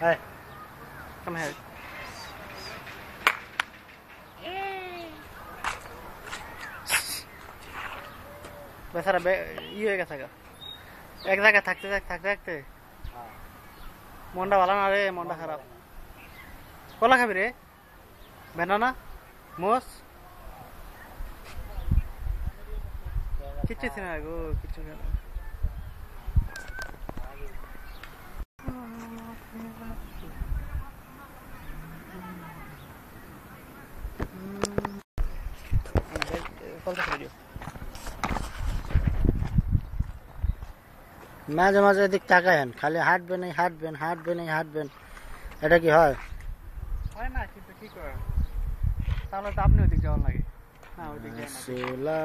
Hey, come here. বেচারা ই হয়ে গেছে গা, এক জায়গায় থাকতে থাকতে থাকতে মনটা ভালো না রে, মনটা খারাপ। কলা খাবি রে? বেনানা, মোস, কিচ্ছু ছিল না গো, কিচ্ছু ছিল না। মাঝে মাঝে এদিক তাকায়েন, খালি হাঁটবেন এই হাঁটবেন, হাঁটবেন এই হাঁটবেন, এটা কি হয়? হয় না, কিন্তু কি করে, তাহলে তো আপনি ওইদিক যাওয়ার লাগে।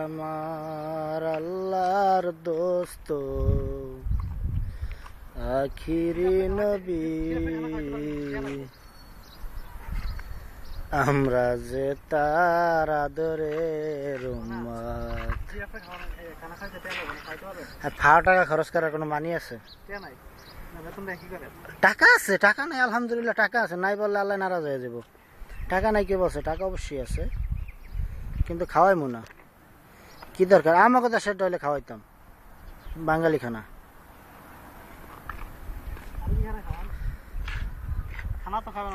আমার আল্লাহর দোস্ত আখিরি নবী, আমরা যে তার আদরের উম্মত। ফাও টাকা খরচ করার কোনো মানি আছে? টাকা আছে, টাকা নাই আলহামদুলিল্লাহ, টাকা আছে। নাই বললে আল্লাহ নারাজ হয়ে যাব। টাকা নাই কে বলছে? টাকা অবশ্যই আছে, কিন্তু খাওয়াই না। কি দরকার? আমাকে তো সেটা হলে খাওয়াইতাম, বাঙালি খানা। খানা তো খাবেন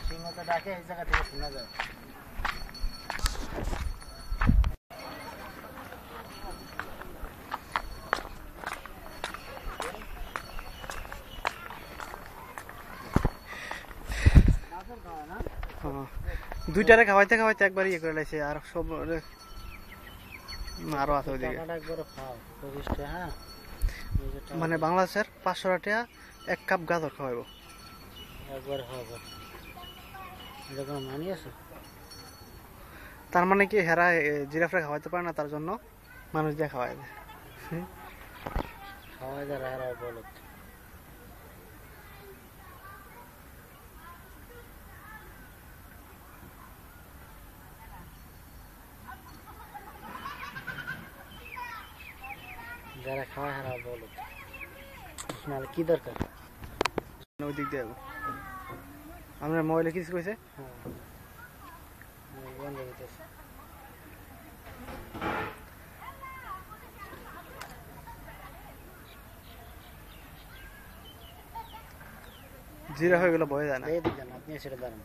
সিংহটা ডাকে, এই জায়গা থেকে শোনা যায়। দুইটারে খাওয়াইতে খাওয়াইতে একবার ইয়ে করে লাইছে, আর সব আরো আছে ওইদিকে। মানে বাংলাদেশের 500 টাকা 1 কাপ গাজর খাওয়াইবো একবার খাওয়াবো, এটা কোনো মানি আছে? তার মানে কি হেরা জিরাফরা খাওয়াইতে পারে না, তার জন্য মানুষ দিয়ে খাওয়াই দেয়। খাওয়াই দেয় হেরা বলত। যারা খাওয়া হারা বলো, নাহলে কি দরকার? ওই দিক দিয়ে আমরা মোবাইলে কিছু কইছে, বন্ধ হইতেছে। জিরা হয়ে গেল, ভয় যায় না। আপনি সেটা দাঁড়ান,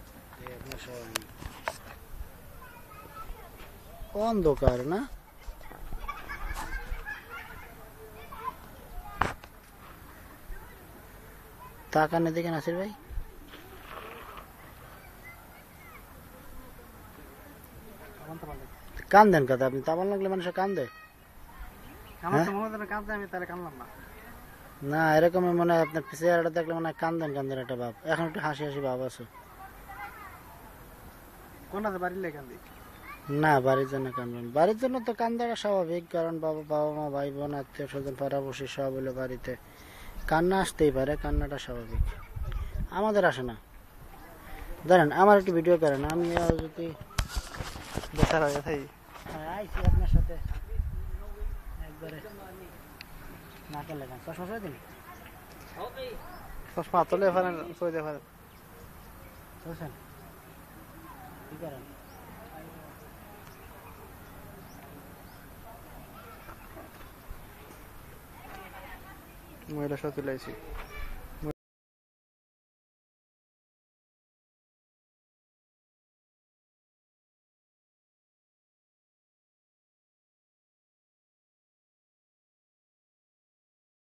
অন্ধকার না? তাকানে দেখে নাসির ভাই, কান দেন কথা। আপনি তাবান লাগলে মানুষের কান দেয় না, এরকমই মনে হয়। আপনার চেহারাটা দেখলে মনে হয় কান্দেন কান্দেন একটা ভাব। এখন একটু হাসি হাসি ভাব আছে। না, বাড়ির জন্য কানবেন? বাড়ির জন্য তো কান্দাটা স্বাভাবিক, কারণ বাবা মা, ভাই বোন, আত্মীয় স্বজন, পাড়াপড়শি সব হলো বাড়িতে, কান্না আসতেই পারে, কান্নাটা স্বাভাবিক। আমাদের আসে না। ধরেন আমার একটু ভিডিও করেন, আমি যদি আইসি আপনার সাথে একবারে না করলে কেন? চশমা দিন, চশমা তুলে ফেলেন, চলে ফেলেন, বুঝছেন? কি করেন? মহিলা সব তুলে আইসি।